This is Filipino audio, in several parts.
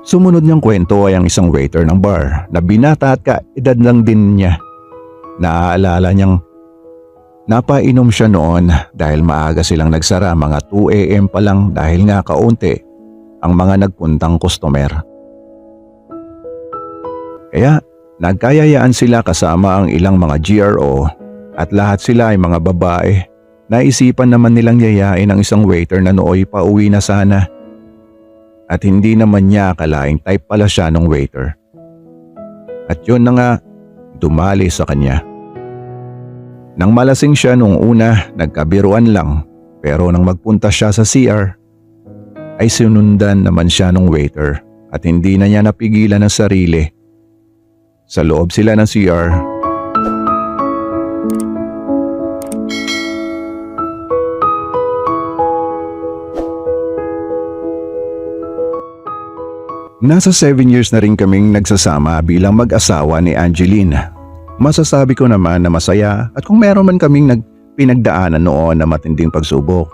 Sumunod niyang kwento ay ang isang waiter ng bar na binata at kaedad lang din niya. Naaalala niyang napainom siya noon dahil maaga silang nagsara, mga 2 AM pa lang dahil nga kaunti ang mga nagpuntang customer. Kaya nagkayayaan sila kasama ang ilang mga GRO at lahat sila ay mga babae. Naisipan naman nilang yayain ang isang waiter na nooy pauwi na sana. At hindi naman niya akalaing type pala siya ng waiter. At yun na nga, dumali sa kanya. Nang malasing siya nung una, nagkabiruan lang, pero nang magpunta siya sa CR, ay sinundan naman siya ng waiter at hindi na niya napigilan ang sarili. Sa loob sila ng CR, nasa 7 years na rin kaming nagsasama bilang mag-asawa ni Angeline. Masasabi ko naman na masaya at kung meron man kaming pinagdaanan noon na matinding pagsubok.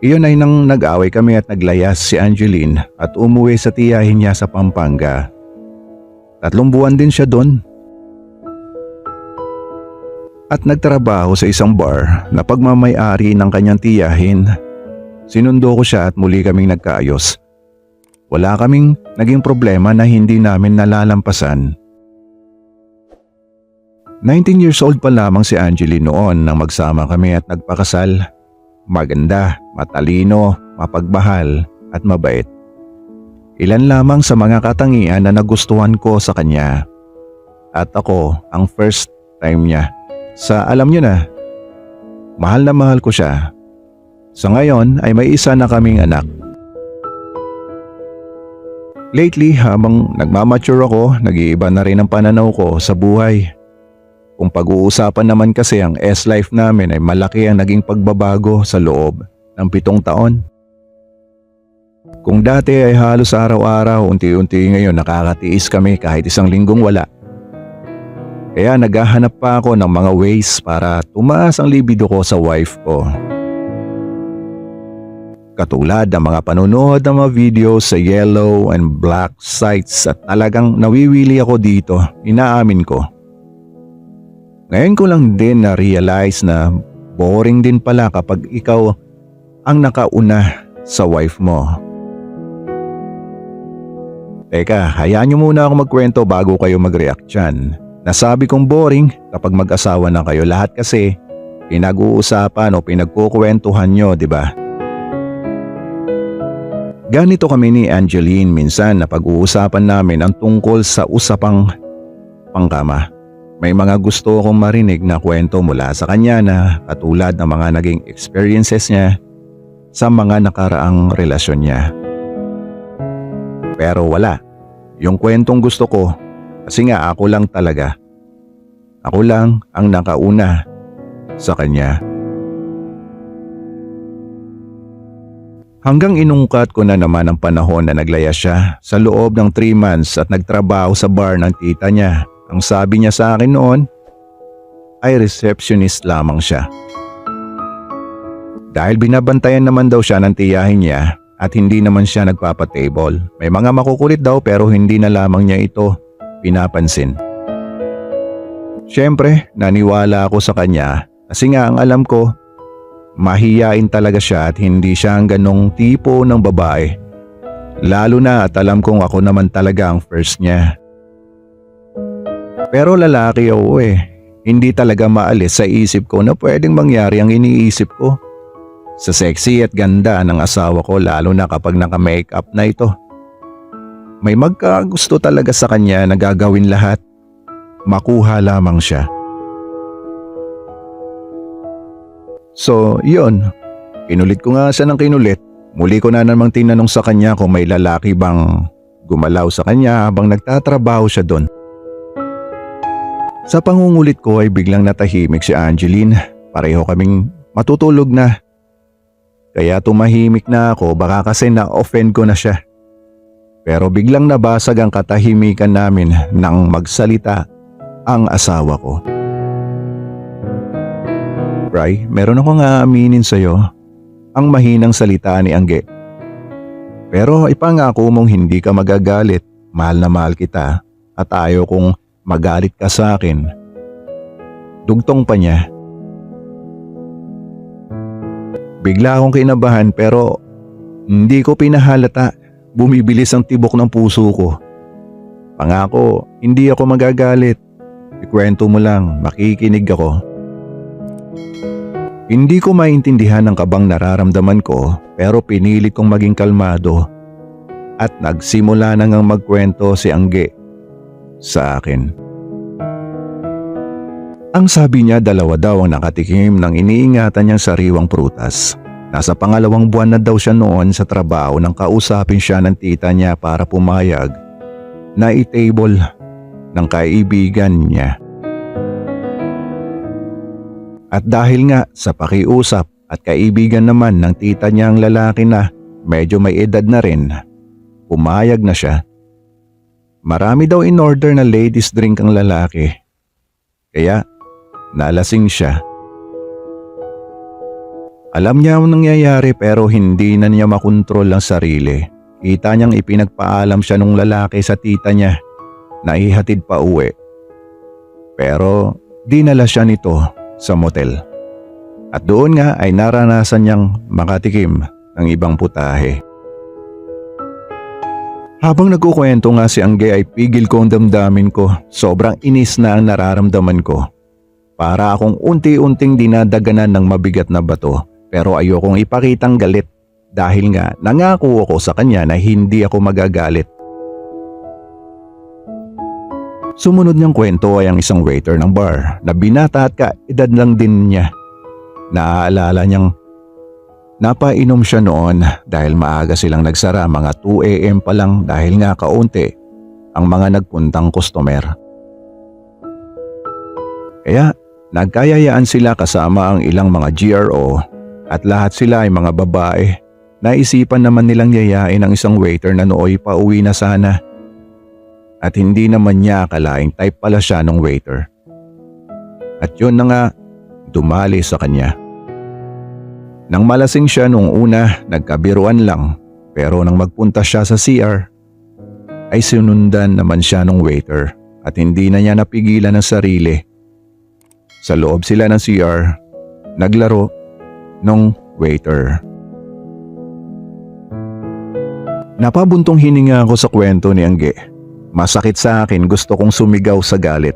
Iyon ay nang nag-away kami at naglayas si Angeline at umuwi sa tiyahin niya sa Pampanga. 3 buwan din siya doon. At nagtrabaho sa isang bar na pagmamay-ari ng kanyang tiyahin. Sinundo ko siya at muli kaming nagkaayos. Wala kaming naging problema na hindi namin nalalampasan. 19 years old pa lamang si Angeline noon nang magsama kami at nagpakasal. Maganda, matalino, mapagmahal at mabait. Ilan lamang sa mga katangian na nagustuhan ko sa kanya. At ako ang first time niya. Alam niyo na, mahal ko siya. Sa ngayon ay may isa na kaming anak. Lately, habang nagmamature ako, nag-iiba na rin ang pananaw ko sa buhay. Kung pag-uusapan naman kasi ang S-life namin ay malaki ang naging pagbabago sa loob ng 7 taon. Kung dati ay halos araw-araw, unti-unti ngayon nakakatiis kami kahit isang linggong wala. Kaya naghahanap pa ako ng mga ways para tumaas ang libido ko sa wife ko. Katulad ng mga panonood ng mga videos sa yellow and black sites at talagang nawiwili ako dito, inaamin ko. Ngayon ko lang din na-realize na boring din pala kapag ikaw ang nakauna sa wife mo. Teka, hayaan niyo muna ako magkwento bago kayo mag-react dyan. Nasabi kong boring kapag mag-asawa na kayo, lahat kasi pinag-uusapan o pinagkukwentuhan nyo, di ba? Ganito kami ni Angeline, minsan na pag-uusapan namin ang tungkol sa usapang pangkama. May mga gusto akong marinig na kwento mula sa kanya na katulad ng mga naging experiences niya sa mga nakaraang relasyon niya. Pero wala, yung kwentong gusto ko kasi nga ako lang talaga. Ako lang ang nakauna sa kanya. Hanggang inungkat ko na naman ang panahon na naglaya siya sa loob ng 3 months at nagtrabaho sa bar ng tita niya. Ang sabi niya sa akin noon ay receptionist lamang siya. Dahil binabantayan naman daw siya ng tiyahin niya at hindi naman siya nagpapatable. May mga makukulit daw pero hindi na lamang niya ito pinapansin. Siyempre, naniwala ako sa kanya kasi nga ang alam ko, mahiyain talaga siya at hindi siya ang ganong tipo ng babae. Lalo na at alam kong ako naman talaga ang first niya. Pero lalaki ako Hindi talaga maalis sa isip ko na pwedeng mangyari ang iniisip ko. Sa sexy at ganda ng asawa ko lalo na kapag naka-makeup na ito. May magkagusto talaga sa kanya na gagawin lahat. Makuha lamang siya. So, yun. Kinulit ko nga siya ng kinulit. Muli ko na namang tinanong sa kanya kung may lalaki bang gumalaw sa kanya habang nagtatrabaho siya doon. Sa pangungulit ko ay biglang natahimik si Angeline. Pareho kaming matutulog na. Kaya tumahimik na ako, baka kasi na-offend ko na siya. Pero biglang nabasag ang katahimikan namin nang magsalita ang asawa ko. Bray, meron akong aaminin sa'yo. Ang mahinang salita ni Angge. Pero ipangako mong hindi ka magagalit, mahal na mahal kita at ayaw kong magalit ka sa akin. Dugtong pa niya. Bigla akong kinabahan pero hindi ko pinahalata. Bumibilis ang tibok ng puso ko. Pangako, hindi ako magagalit. Ikwento mo lang, makikinig ako. Hindi ko maintindihan ang kabang nararamdaman ko pero pinilit kong maging kalmado. At nagsimula na ngang magkwento si Angge sa akin. Ang sabi niya 2 daw ang nakatikim ng iniingatan niyang sariwang prutas. Nasa pangalawang buwan na daw siya noon sa trabaho nang kausapin siya ng tita niya para pumayag na i-table ng kaibigan niya. At dahil nga sa pakiusap at kaibigan naman ng tita niya ang lalaki na medyo may edad na rin, pumayag na siya. Marami daw in order na ladies drink ang lalaki. Kaya nalasing siya. Alam niya ang nangyayari pero hindi na niya makontrol ang sarili. Kita niyang ipinagpaalam siya nung lalaki sa tita niya na ihatid pa uwi. Pero dinala siya nito sa motel. At doon nga ay naranasan niyang makatikim ng ibang putahe. Habang nagkukwento nga si Angge ay pigil ko ang damdamin ko. Sobrang inis na ang nararamdaman ko. Para akong unti-unting dinadaganan ng mabigat na bato pero ayokong ipakitang galit dahil nga nangako ako sa kanya na hindi ako magagalit. Sumunod niyang kwento ay ang isang waiter ng bar na binata at kaedad lang din niya. Naaalala niyang napainom siya noon dahil maaga silang nagsara, mga 2 AM pa lang dahil nga kaunti ang mga nagpuntang customer. Kaya nagkayayaan sila kasama ang ilang mga GRO at lahat sila ay mga babae. Naisipan naman nilang yayain ang isang waiter na nooy pauwi na sana. At hindi naman niya akalaing type pala siya ng waiter. At yun na nga, dumali sa kanya. Nang malasing siya nung una, nagkabiruan lang. Pero nang magpunta siya sa CR, ay sinundan naman siya ng waiter at hindi na niya napigilan ang sarili. Sa loob sila ng CR, naglaro nung waiter. Napabuntong hininga ako sa kwento ni Angge. Masakit sa akin, gusto kong sumigaw sa galit.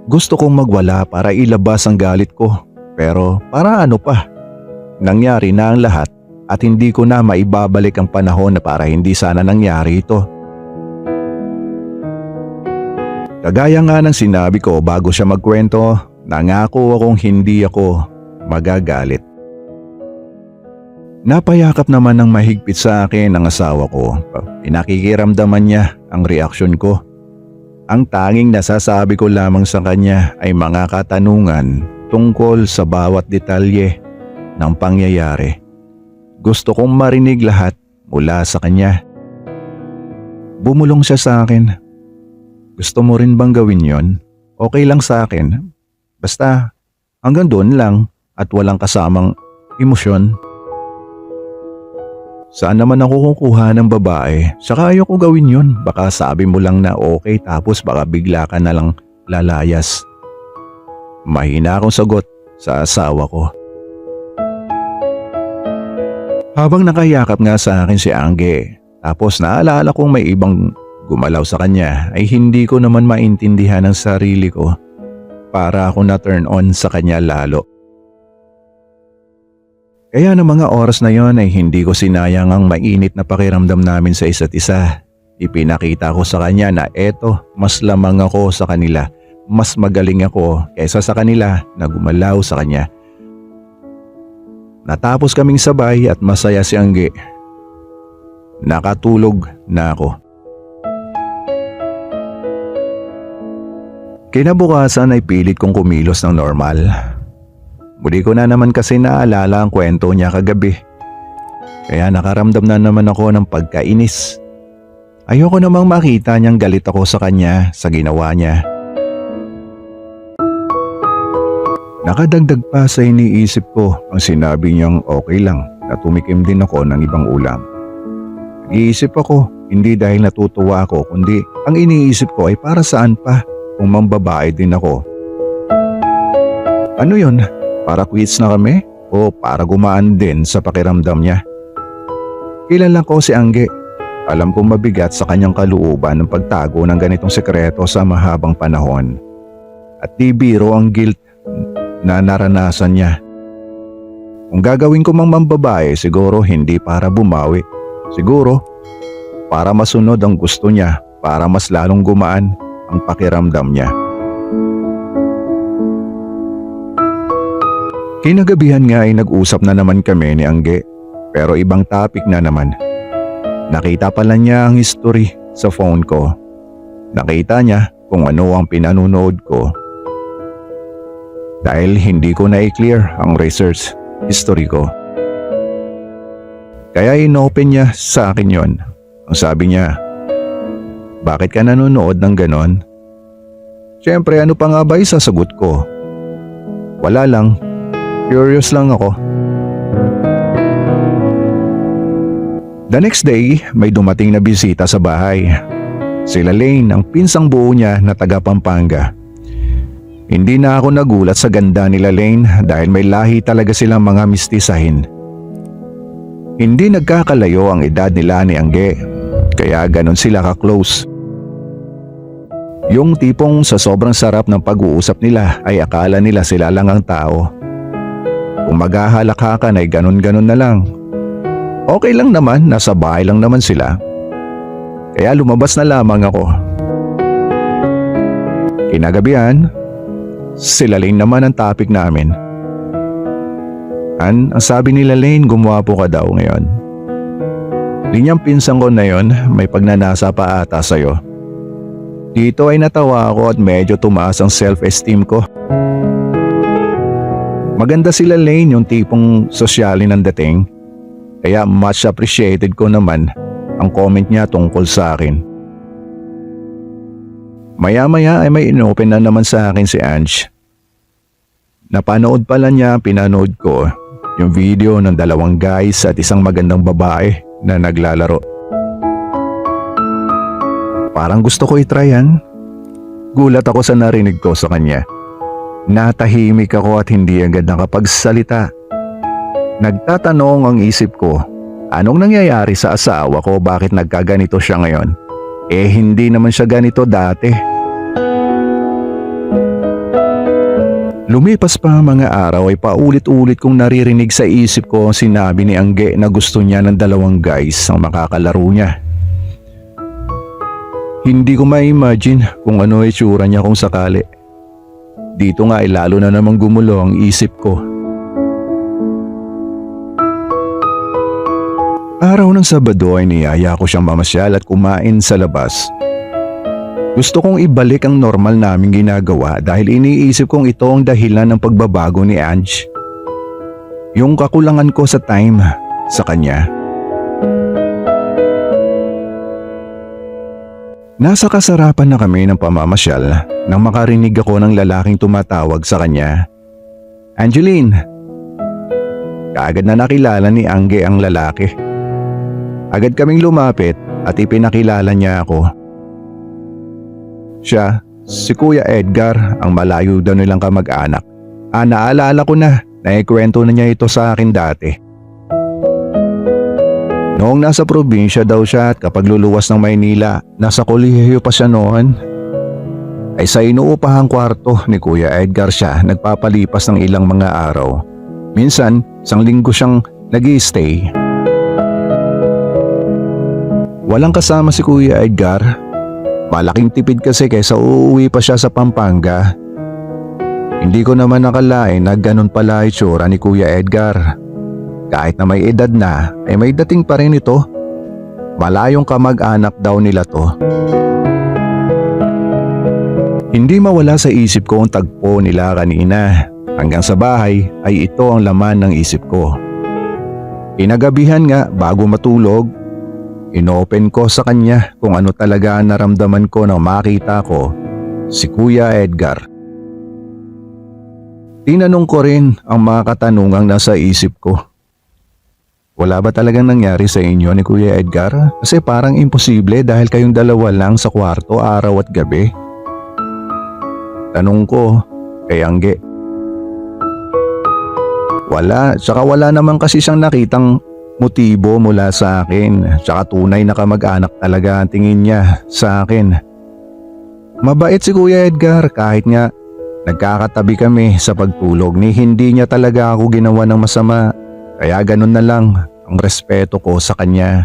Gusto kong magwala para ilabas ang galit ko. Pero para ano pa? Nangyari na ang lahat at hindi ko na maibabalik ang panahon na para hindi sana nangyari ito. Kagaya nga ng sinabi ko bago siya magkwento, nangako akong hindi ako magagalit. Napayakap naman ng mahigpit sa akin ang asawa ko. Pinakikiramdaman niya ang reaksyon ko. Ang tanging nasasabi ko lamang sa kanya ay mga katanungan tungkol sa bawat detalye ng pangyayari. Gusto kong marinig lahat mula sa kanya. Bumulong siya sa akin. Gusto mo rin bang gawin yon? Okay lang sa akin. Basta hanggang doon lang at walang kasamang emosyon. Saan naman ako kukuha ng babae? Saka ayoko gawin yun. Baka sabi mo lang na okay tapos baka bigla ka na lang lalayas. Mahina akong sagot sa asawa ko. Habang nakayakap nga sa akin si Angge, tapos naalala kong may ibang gumalaw sa kanya, ay hindi ko naman maintindihan ang sarili ko. Para ako na turn on sa kanya lalo. Kaya ng mga oras na yon ay hindi ko sinayang ang mainit na pakiramdam namin sa isa't isa. Ipinakita ko sa kanya na eto, mas lamang ako sa kanila. Mas magaling ako kaysa sa kanila na gumalaw sa kanya. Natapos kaming sabay at masaya si Angge. Nakatulog na ako. Kinabukasan ay pilit kong kumilos ng normal. Muli ko na naman kasi naalala ang kwento niya kagabi. Kaya nakaramdam na naman ako ng pagkainis. Ayoko namang makita niyang galit ako sa kanya sa ginawa niya. Nakadagdag pa sa iniisip ko ang sinabi niyang okay lang na tumikim din ako ng ibang ulam. Nag-iisip ako, hindi dahil natutuwa ako kundi ang iniisip ko ay para saan pa kung mambabae din ako. Ano yun? Para quits na kami? O para gumaan din sa pakiramdam niya? Kilala ko si Angge. Alam kong mabigat sa kanyang kalooban ng pagtago ng ganitong sekreto sa mahabang panahon. At di biro ang guilt na naranasan niya. Kung gagawin ko mang mambabae, siguro hindi para bumawi. Siguro para masunod ang gusto niya, para mas lalong gumaan ang pakiramdam niya. Kinagabihan nga ay nag-usap na naman kami ni Angge, pero ibang topic na naman. Nakita pala niya ang history sa phone ko. Nakita niya kung ano ang pinanunood ko. Dahil hindi ko na-i-clear ang research history ko. Kaya inopen niya sa akin yon. Ang sabi niya, bakit ka nanonood ng ganon? Siyempre ano pa nga ba isasagot ko? Wala lang. Curious lang ako. The next day, may dumating na bisita sa bahay. Sila Lane, ang pinsang buo niya na taga Pampanga. Hindi na ako nagulat sa ganda nila Lane dahil may lahi talaga silang mga mistisahin. Hindi nagkakalayo ang edad nila ni Angge, kaya ganon sila ka-close. Yung tipong sa sobrang sarap ng pag-uusap nila ay akala nila sila lang ang tao. Kung maghahalakhakan ay ganon-ganon na lang. Okay lang naman, nasa bahay lang naman sila. Kaya lumabas na lamang ako. Kinagabihan, sila Lane naman ang topic namin. Ang sabi nila Lane, gumwapo ka daw ngayon. Linyang pinsang ko na yon, may pagnanasa pa ata sa'yo. Dito ay natawa ako at medyo tumaas ang self-esteem ko. Maganda sila Lane, yung tipong sosyalin ang dating. Kaya much appreciated ko naman ang comment niya tungkol sa akin. Maya-maya ay may inopen na naman sa akin si Ange. Napanood pala niya, pinanood ko yung video ng dalawang guys at isang magandang babae na naglalaro. Parang gusto ko i-try yan. Gulat ako sa narinig ko sa kanya. Natahimik ako at hindi agad nakapagsalita. Nagtatanong ang isip ko, anong nangyayari sa asawa ko, bakit nagkaganito siya ngayon? Hindi naman siya ganito dati. Lumipas pa mga araw ay paulit-ulit kong naririnig sa isip ko ang sinabi ni Angge na gusto niya ng dalawang guys ang makakalaro niya. Hindi ko ma-imagine kung ano itsura niya kung sakali. Dito nga ay lalo na namang gumulo ang isip ko. Araw ng Sabado ay niyaya ko siyang mamasyal at kumain sa labas. Gusto kong ibalik ang normal naming ginagawa dahil iniisip kong ito ang dahilan ng pagbabago ni Ange. Yung kakulangan ko sa time sa kanya. Nasa kasarapan na kami ng pamamasyal nang makarinig ako ng lalaking tumatawag sa kanya. Angeline! Kaagad na nakilala ni Angge ang lalaki. Agad kaming lumapit at ipinakilala niya ako. Siya, si Kuya Edgar, ang malayo daw nilang kamag-anak. Naalala ko na, naikwento na niya ito sa akin dati. Noong nasa probinsya daw siya at kapag luluwas ng Maynila, nasa kolehiyo pa siya noon. Ay sa inuupahang kwarto ni Kuya Edgar siya nagpapalipas ng ilang mga araw. Minsan, isang linggo siyang nag-i-stay. Walang kasama si Kuya Edgar. Malaking tipid kasi kaysa uuwi pa siya sa Pampanga. Hindi ko naman nakalain na ganun pala itsura ni Kuya Edgar. Kahit na may edad na, ay may dating pa rin ito. Malayong kamag-anak daw nila to. Hindi mawala sa isip ko ang tagpo nila kanina. Hanggang sa bahay ay ito ang laman ng isip ko. Kinagabihan nga bago matulog, inopen ko sa kanya kung ano talaga ang naramdaman ko nang makita ko si Kuya Edgar. Tinanong ko rin ang mga katanungang nasa isip ko. Wala ba talagang nangyari sa inyo ni Kuya Edgar? Kasi parang imposible dahil kayong dalawa lang sa kwarto araw at gabi. Tanong ko kay Angge. Wala, tsaka wala naman kasi siyang nakitang motibo mula sa akin. Tsaka tunay na kamag-anak talaga ang tingin niya sa akin. Mabait si Kuya Edgar kahit nga nagkakatabi kami sa pagtulog ni hindi niya talaga ako ginawa ng masama. Kaya ganun na lang ang respeto ko sa kanya.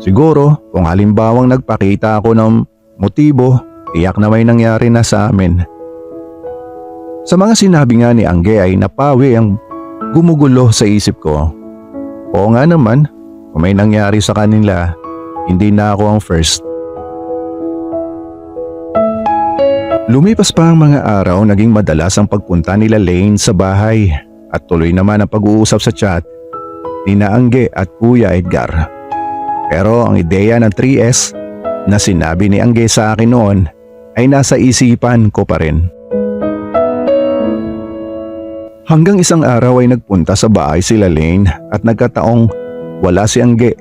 Siguro kung halimbawang nagpakita ako ng motibo, tiyak na may nangyari na sa amin. Sa mga sinabi nga ni Angge ay napawi ang gumugulo sa isip ko. Oo nga naman, kung may nangyari sa kanila, hindi na ako ang first. Lumipas pa ang mga araw, naging madalas ang pagpunta nila Lane sa bahay at tuloy naman ang pag-uusap sa chat ni Angge at Kuya Edgar. Pero ang ideya ng 3S na sinabi ni Angge sa akin noon ay nasa isipan ko pa rin. Hanggang isang araw ay nagpunta sa bahay sila Lane at nagkataong wala si Angge.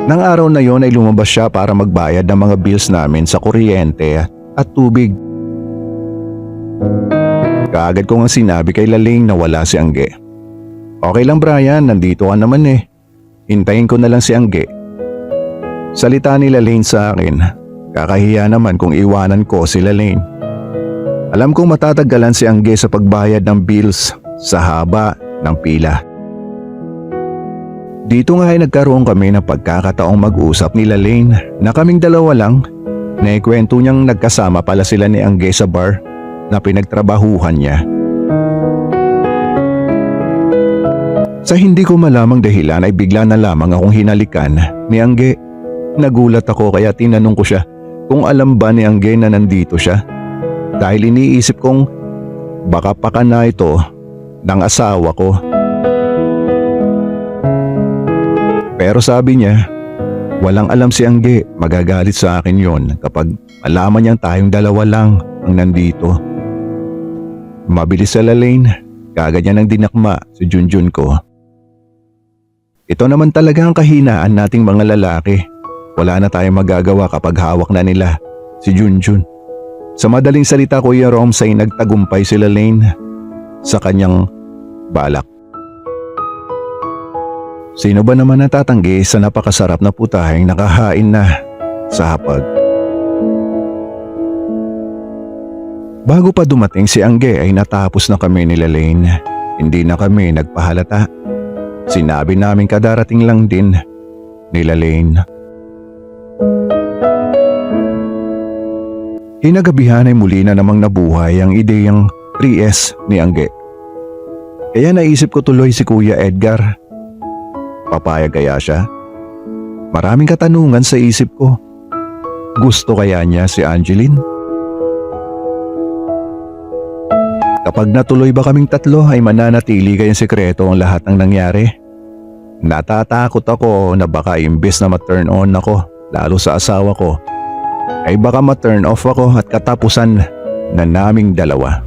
Nang araw na yon ay lumabas siya para magbayad ng mga bills namin sa kuryente at tubig. Kaagad ko nga sinabi kay Laling na wala si Angge. Okay lang Brian, nandito ka naman eh. Hintayin ko na lang si Angge. Salita ni Laling sa akin. Kakahiya naman kung iwanan ko si Laling. Alam kong matatagalan si Angge sa pagbayad ng bills sa haba ng pila. Dito nga ay nagkaroon kami ng pagkakataong mag-usap ni Laling na kaming dalawa lang. Naikwento niyang nagkasama pala sila ni Angge sa bar na pinagtrabahuhan niya. Sa hindi ko malamang dahilan ay bigla na lamang akong hinalikan ni Angge. Nagulat ako kaya tinanong ko siya kung alam ba ni Angge na nandito siya. Dahil iniisip kong baka paka na ito ng asawa ko. Pero sabi niya, walang alam si Angge, magagalit sa akin yon kapag malaman niyang tayong dalawa lang ang nandito. Mabilis sa Lane, kagad niya nang dinakma si Junjun ko. Ito naman talaga ang kahinaan nating mga lalaki. Wala na tayong magagawa kapag hawak na nila si Junjun. Sa madaling salita Kuya Roms ay nagtagumpay sila Lane sa kanyang balak. Sino ba naman natatanggi sa napakasarap na putaheng nakahain na sa hapag? Bago pa dumating si Angge ay natapos na kami nila Lane. Hindi na kami nagpahalata. Sinabi namin kadarating lang din nila Lane. Hinagabihan ay muli na namang nabuhay ang ideyang 3S ni Angge. Kaya naisip ko tuloy si Kuya Edgar. Papayag kaya siya? Maraming katanungan sa isip ko. Gusto kaya niya si Angeline? Kapag natuloy ba kaming tatlo ay mananatili kayang sekreto ang lahat ng nangyari? Natatakot ako na baka imbes na ma-turn on ako lalo sa asawa ko ay baka ma-turn off ako at katapusan na naming dalawa.